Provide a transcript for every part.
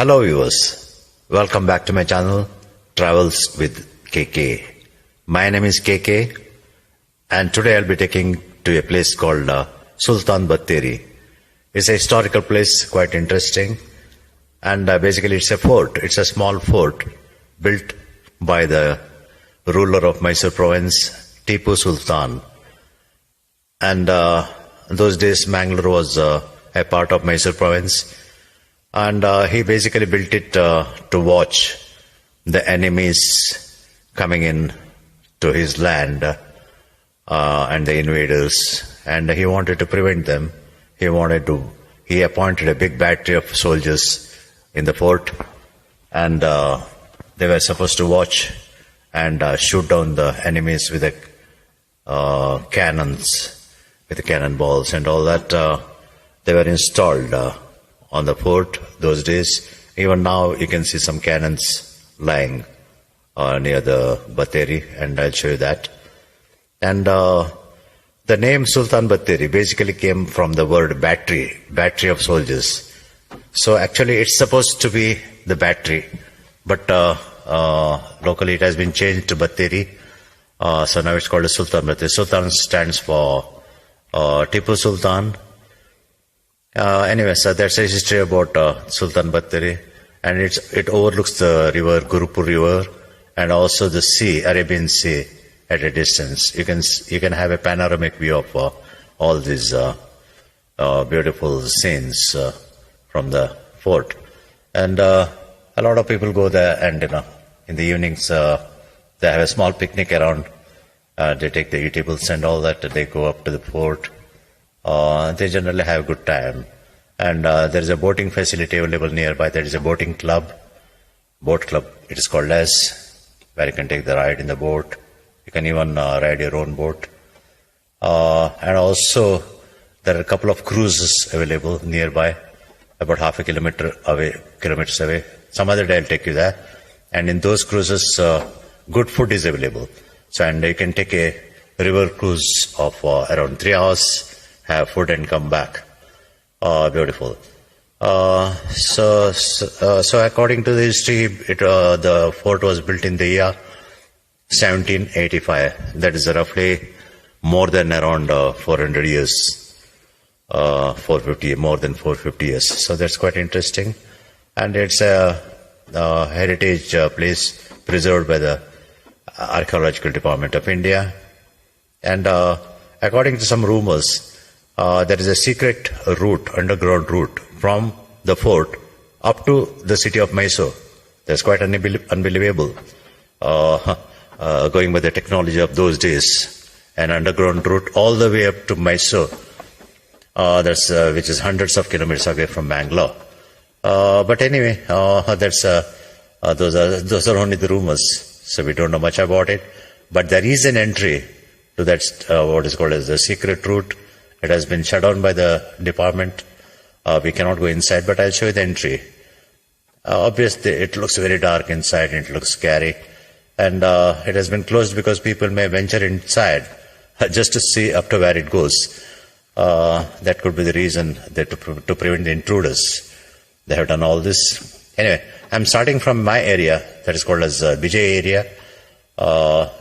Hello viewers, welcome back to my channel Travels with KK. My name is KK and today I'll be taking to a place called Sultan Battery. It's a historical place, quite interesting, and basically it's a fort. It's a small fort built by the ruler of Mysore province, Tipu Sultan. And in those days Mangaluru was a part of Mysore province. And he basically built it to watch the enemies coming in to his land and the invaders. And he wanted to prevent them. He appointed a big battery of soldiers in the fort. And they were supposed to watch and shoot down the enemies with the cannons, with the cannonballs and all that. They were installed on the fort those days. Even now you can see some cannons lying near the Battery, and I'll show you that. And the name Sultan Battery basically came from the word battery of soldiers. So actually it's supposed to be the battery, but locally it has been changed to Battery. So now it's called a Sultan Battery. Sultan stands for Tipu Sultan. Anyway, so that's a history about Sultan Battery, and it overlooks the river, Gurupur River, and also the sea, Arabian Sea, at a distance. You can have a panoramic view of all these beautiful scenes from the fort. And a lot of people go there, and in the evenings they have a small picnic around. They take the eatables and all that. They go up to the fort. They generally have a good time. And there is a boating facility available nearby. There is a boat club, it is called as, where you can take the ride in the boat. You can even ride your own boat. And also there are a couple of cruises available nearby, about half a kilometers away. Some other day I'll take you there. And in those cruises, good food is available. So, and you can take a river cruise of around 3 hours, have food and come back. Beautiful. So according to the history, the fort was built in the year 1785. That is roughly more than around 400 years, 450, more than 450 years. So that's quite interesting. And it's a heritage place preserved by the Archaeological Department of India. And according to some rumors, there is a secret route, underground route, from the fort up to the city of Mysore. That's quite unbelievable. Going by the technology of those days, an underground route all the way up to Mysore, which is hundreds of kilometers away from Bangalore. But anyway, those are only the rumors, so we don't know much about it. But there is an entry to that, what is called as the secret route. It has been shut down by the department. We cannot go inside, but I'll show you the entry. Obviously, it looks very dark inside, and it looks scary. And it has been closed because people may venture inside just to see up to where it goes. That could be the reason that to prevent the intruders. They have done all this. Anyway, I'm starting from my area, that is called as Vijay area,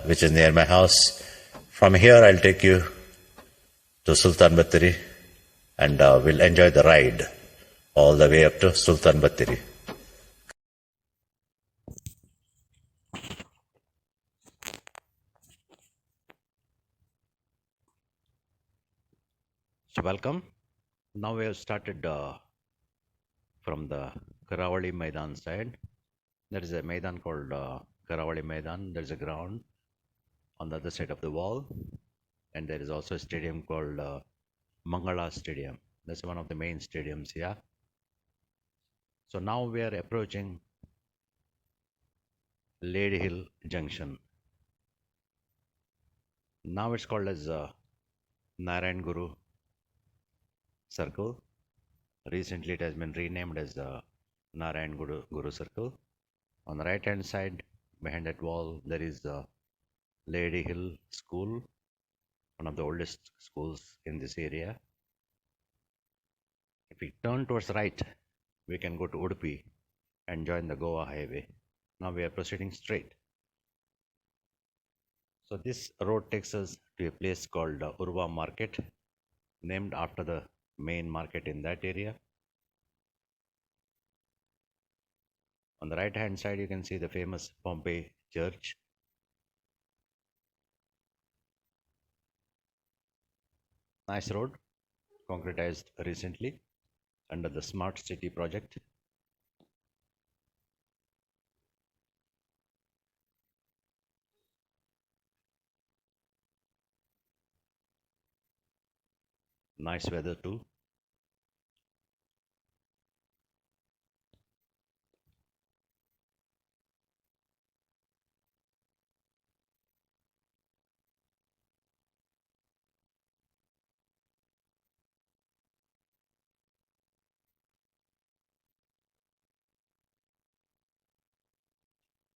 which is near my house. From here, I'll take you to Sultan Battery, and we'll enjoy the ride all the way up to Sultan Battery. So welcome. Now we have started from the Karavali Maidan side. There is a Maidan called Karavali Maidan. There is a ground on the other side of the wall. And there is also a stadium called Mangala Stadium. That's one of the main stadiums here. So now we are approaching Lady Hill Junction. Now it's called as Narayan Guru Circle. Recently it has been renamed as Narayan Guru Circle. On the right hand side, behind that wall, there is the Lady Hill School, one of the oldest schools in this area. If we turn towards right, we can go to Udupi. and join the Goa highway. Now we are proceeding straight. So this road takes us to a place called Urva Market, named after the main market in that area. On the right hand side, you can see the famous Pompeii Church. Nice road, concretized recently under the Smart City project. Nice weather too.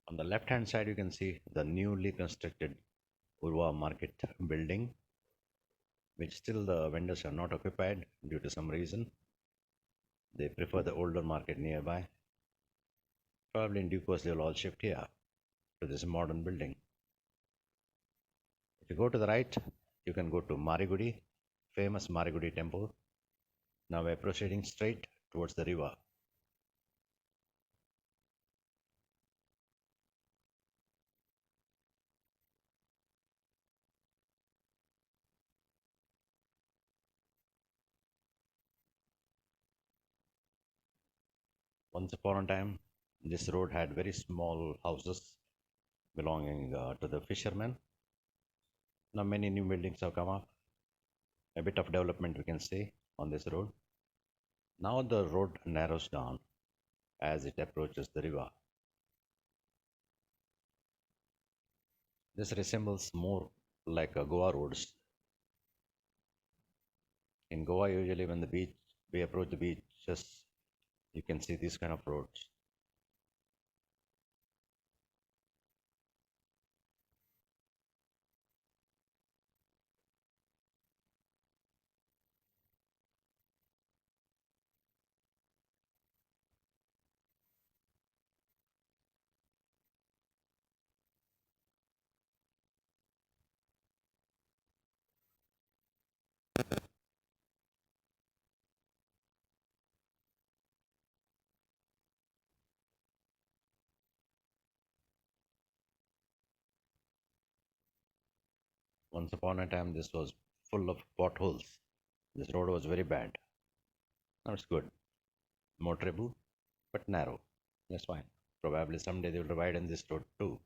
On the left hand side, you can see the newly constructed Urva Market building, which still the vendors are not occupied due to some reason. They prefer the older market nearby. Probably in due course they will all shift here to this modern building. If you go to the right, you can go to Maragudi, famous Maragudi Temple. Now we're proceeding straight towards the river. Once upon a time, this road had very small houses belonging to the fishermen. Now many new buildings have come up. A bit of development we can see on this road. Now the road narrows down as it approaches the river. This resembles more like a Goa roads. In Goa, usually when we approach the beaches, you can see these kind of roads. Once upon a time, this was full of potholes. This road was very bad. Now it's good, motorable, but narrow. That's fine. Probably someday they will widen this road too.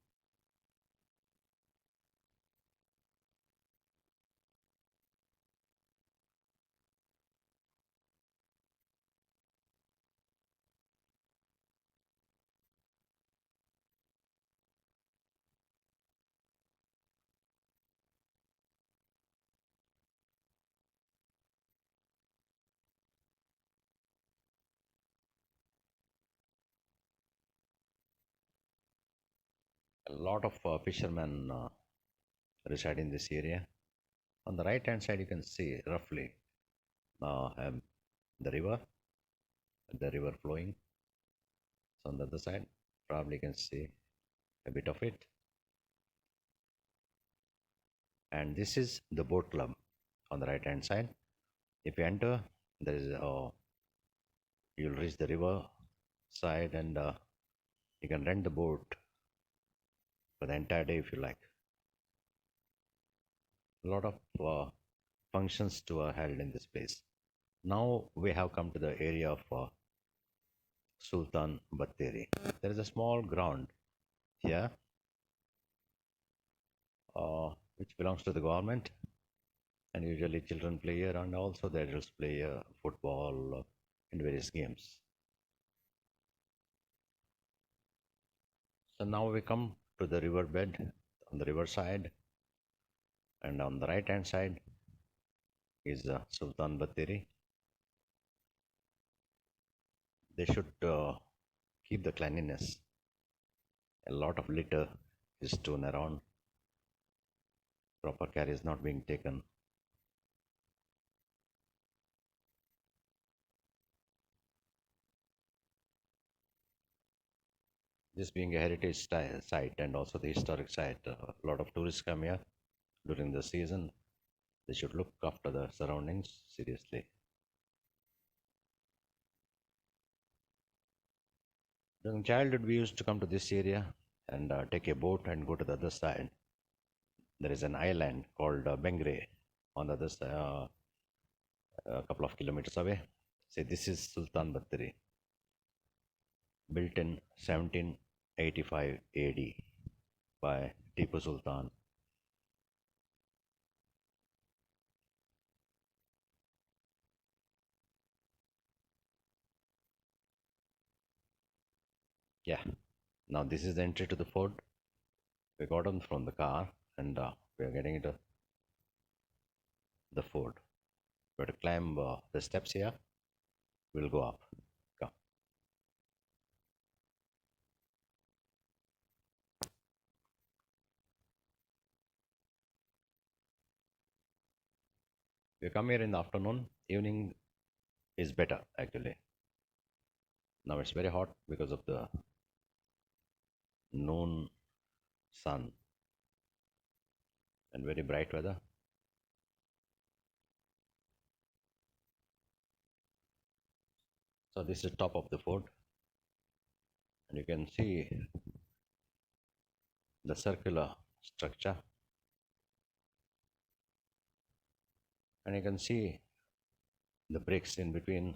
A lot of fishermen reside in this area. On the right hand side, you can see roughly the river flowing. So on the other side, probably you can see a bit of it. And this is the boat club on the right hand side. If you enter, there is you'll reach the river side, and you can rent the boat for the entire day if you like. A lot of functions too are held in this place. Now we have come to the area of Sultan Battery. There is a small ground here which belongs to the government, and usually children play here, and also the adults play football and various games. So now we come to the riverbed on the river side, and on the right hand side is Sultan Battery. They should keep the cleanliness. A lot of litter is strewn around. Proper care is not being taken. This being a heritage site and also the historic site, a lot of tourists come here during the season. They should look after the surroundings seriously. During childhood, we used to come to this area and take a boat and go to the other side. There is an island called Bengre on the other side, a couple of kilometers away. See, this is Sultan Battery, built in 1785 AD by Tipu Sultan. Yeah, now this is the entry to the fort. We got on from the car and we are getting into the fort. We have to climb the steps here. We'll go up. Come. We come here in the afternoon. Evening is better actually. Now it's very hot because of the noon sun and very bright weather. So this is top of the fort and you can see the circular structure and you can see the bricks in between.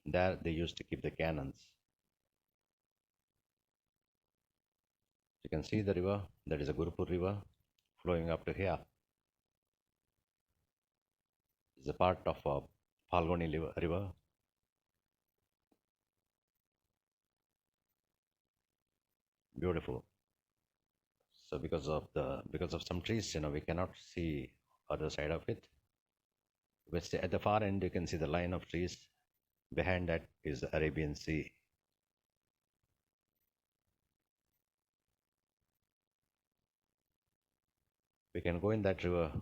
There they used to keep the cannons. You can see the river, that is a Gurupur river flowing up to here. It's a part of Phalgoni river. Beautiful. So because of some trees, we cannot see other side of it. But at the far end, you can see the line of trees. Behind that is the Arabian Sea. We can go in that river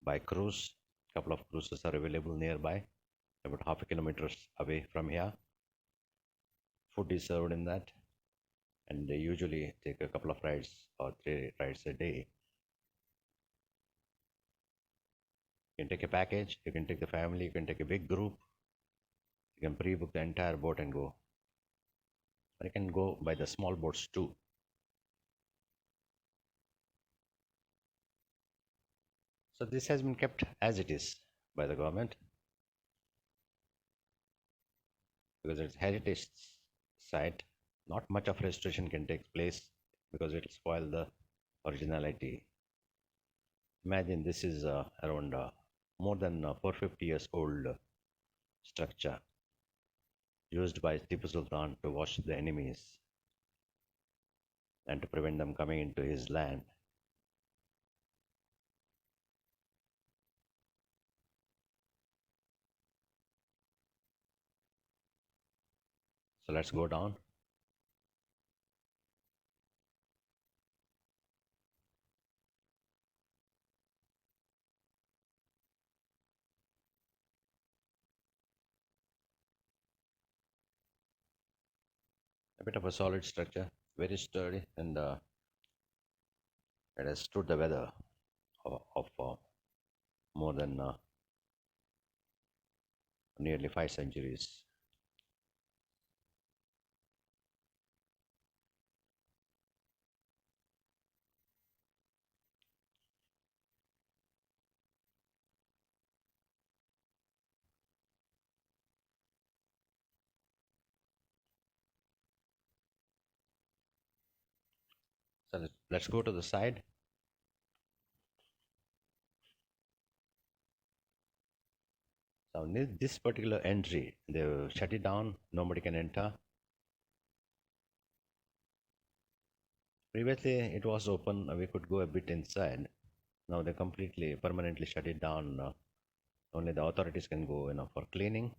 by cruise. Couple of cruises are available nearby, about half a kilometer away from here. Food is served in that, and they usually take a couple of rides or 3 rides a day. You can take a package, you can take the family, you can take a big group, you can pre-book the entire boat and go. Or you can go by the small boats too. So this has been kept as it is by the government because it's heritage site. Not much of restoration can take place because it will spoil the originality. Imagine this is around more than 450 years old structure used by Tipu Sultan to watch the enemies and to prevent them coming into his land. So let's go down. A bit of a solid structure, very sturdy, and it has stood the weather of more than nearly 5 centuries. So let's go to the side. So this particular entry, they shut it down. Nobody can enter. Previously, it was open. We could go a bit inside. Now they completely, permanently shut it down. Only the authorities can go, for cleaning.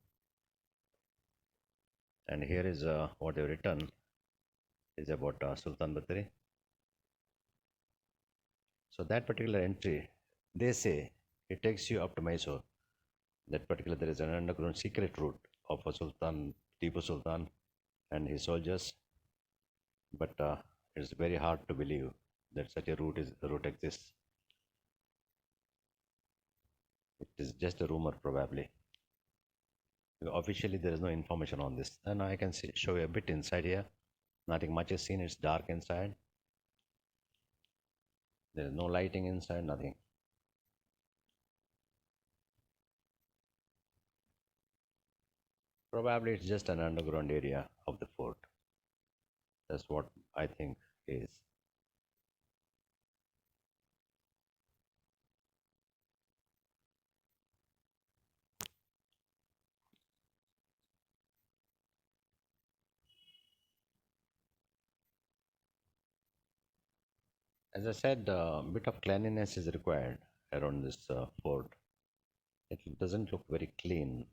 And here is what they've written is about Sultan Battery. So that particular entry, they say it takes you up to Mysore. That particular, there is an underground secret route of a Sultan, Tipu Sultan and his soldiers. but it's very hard to believe that such a route exists. It is just a rumor, probably. Officially, there is no information on this, and I can show you a bit inside here. Nothing much is seen. It's dark inside. There is no lighting inside. Nothing. Probably it's just an underground area of the fort. That's what I think is. As I said, a bit of cleanliness is required around this fort. It doesn't look very clean.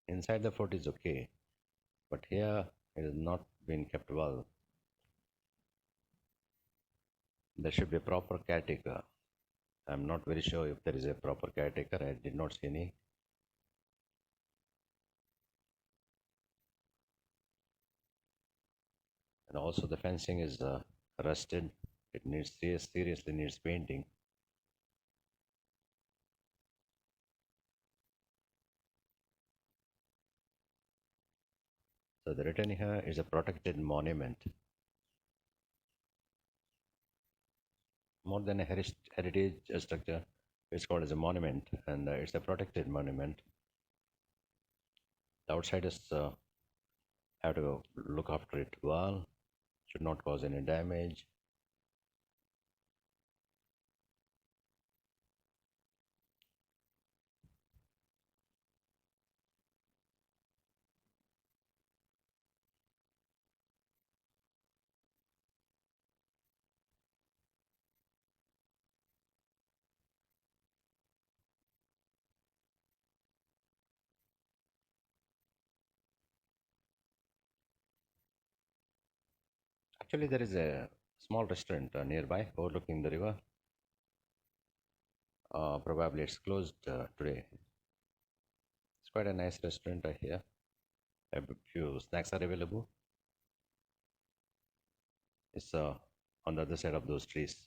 Inside the fort is okay, but here it has not been kept well. There should be a proper caretaker. I'm not very sure if there is a proper caretaker. I did not see any. And also the fencing is rusted. It needs seriously needs painting. So the written here is a protected monument. More than a heritage structure, it's called as a monument, and it's a protected monument. The outsiders have to look after it well, should not cause any damage. Actually, there is a small restaurant nearby overlooking the river. Probably it's closed today. It's quite a nice restaurant here. A few snacks are available. It's on the other side of those trees.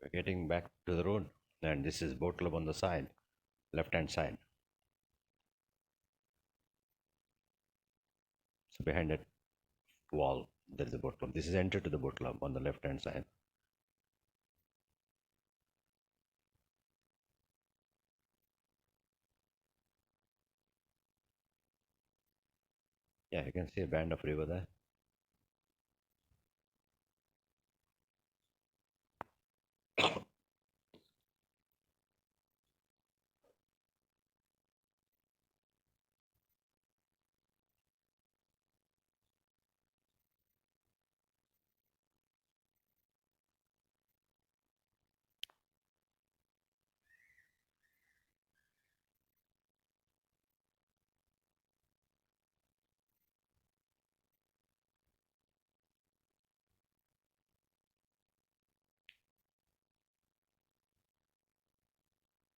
We're getting back to the road, and this is boat club on the side, left hand side. So behind that wall, there is a boat club. This is enter to the boat club on the left hand side. Yeah, you can see a band of river there.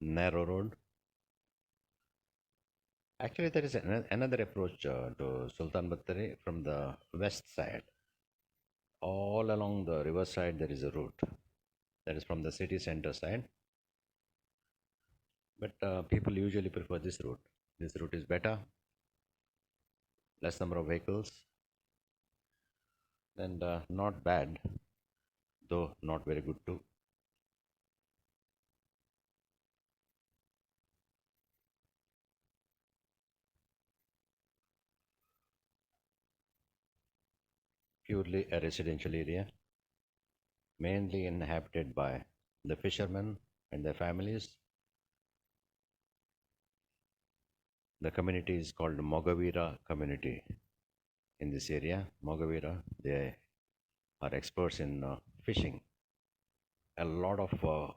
Narrow road. Actually, there is another approach to Sultan Battery from the west side. All along the river side, there is a route that is from the city center side. But people usually prefer this route. This route is better, less number of vehicles, and not bad, though not very good too. Purely a residential area, mainly inhabited by the fishermen and their families. The community is called Mogavira Community in this area. Mogavira, they are experts in fishing. A lot of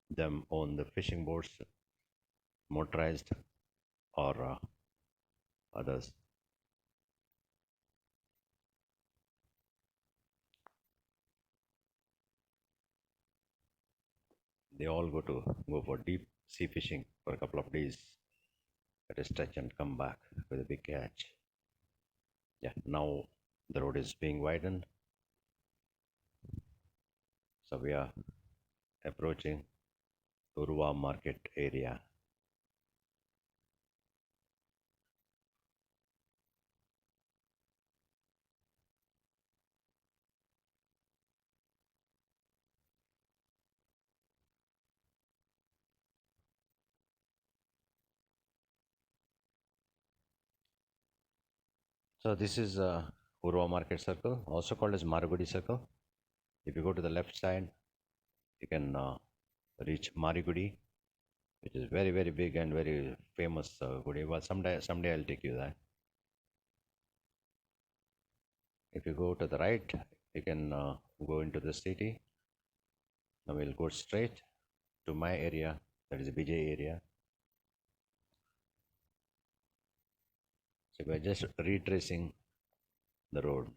them own the fishing boats, motorized or others. They all go for deep sea fishing for a couple of days at a stretch and come back with a big catch. Yeah, now the road is being widened, so we are approaching Urva market area. So this is Urva market circle, also called as Maragudi circle. If you go to the left side, you can reach Marigudi, which is very big and very famous Gudi. Well, someday I'll take you there. If you go to the right, you can go into the city. Now we'll go straight to my area, that is the BJ area. So we're just retracing the road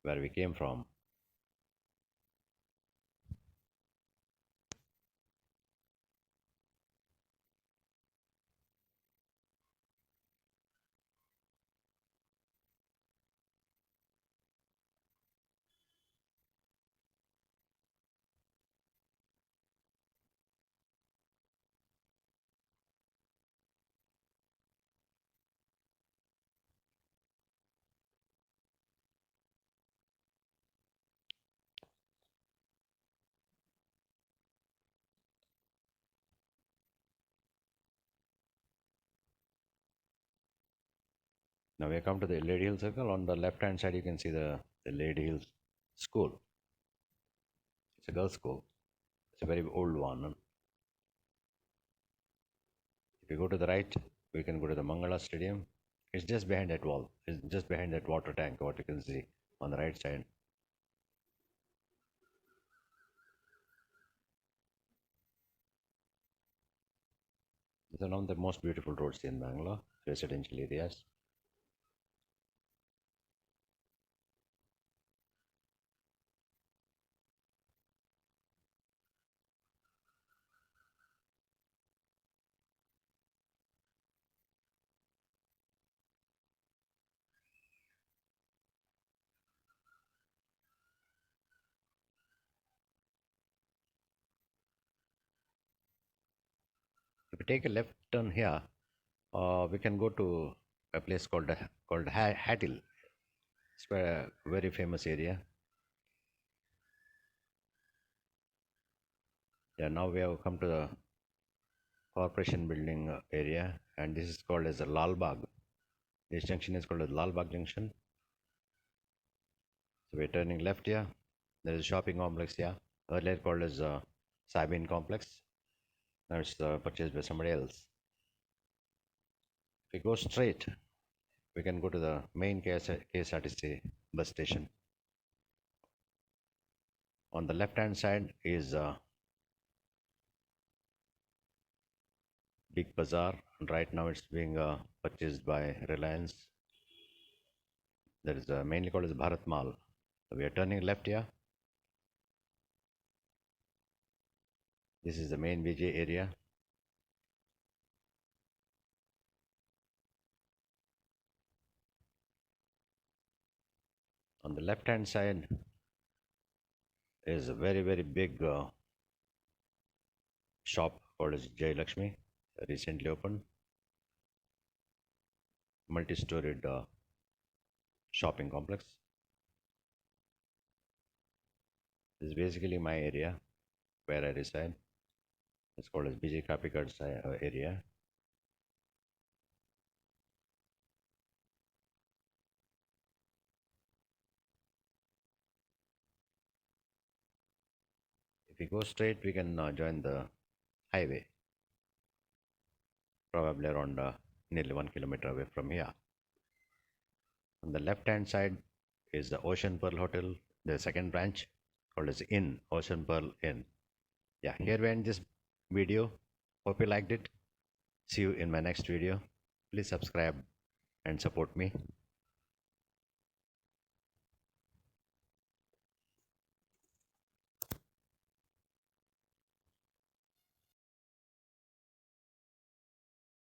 where we came from. Now we come to the Lady Hill Circle. On the left hand side, you can see the Lady Hill School. It's a girls' school. It's a very old one. If you go to the right, we can go to the Mangala Stadium. It's just behind that wall. It's just behind that water tank, what you can see on the right side. It's one of the most beautiful roads in Bangalore, residential areas. If we take a left turn here, we can go to a place called Hattil. It's a very famous area. Yeah, now we have come to the corporation building area, and this is called as the Lal Bag. This junction is called as Lal Bag Junction. So we're turning left here. There is a shopping complex here, earlier called as Sabin Complex. Now it's purchased by somebody else. If we go straight, we can go to the main KSRTC bus station. On the left hand side is Big Bazaar, and right now it's being purchased by Reliance. That is mainly called as Bharat Mall. So we are turning left here. This is the main VJ area. On the left hand side is a very big shop called as Jay Lakshmi, recently opened, multi-storied shopping complex. This is basically my area where I reside. It's called as BJ Kapikard's area. If we go straight, we can join the highway. probably around nearly 1 kilometer away from here. On the left hand side is the Ocean Pearl Hotel, the second branch called as Inn, Ocean Pearl Inn. Yeah, here we end this video. Hope you liked it. See you in my next video. Please subscribe and support me.